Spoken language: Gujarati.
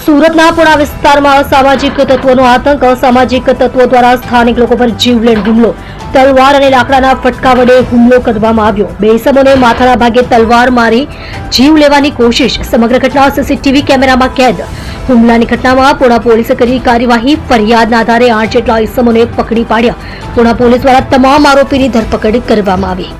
સુરતના પુણા વિસ્તારમાં અસામાજિક તત્વોનો આતંક. અસામાજિક તત્વો દ્વારા સ્થાનિક લોકો પર જીવલેણ હુમલો. તલવાર અને લાકડાના ફટકા વડે હુમલો કરવામાં આવ્યો. બે ઇસમોને માથાના ભાગે તલવાર મારી જીવ લેવાની કોશિશ. સમગ્ર ઘટના સીસીટીવી કેમેરામાં કેદ. હુમલાની ઘટનામાં પુણા પોલીસે કરી કાર્યવાહી. ફરિયાદના આધારે 8 જેટલા ઇસમોને પકડી પાડ્યા. પુણા પોલીસ દ્વારા તમામ આરોપીની ધરપકડ કરવામાં આવી.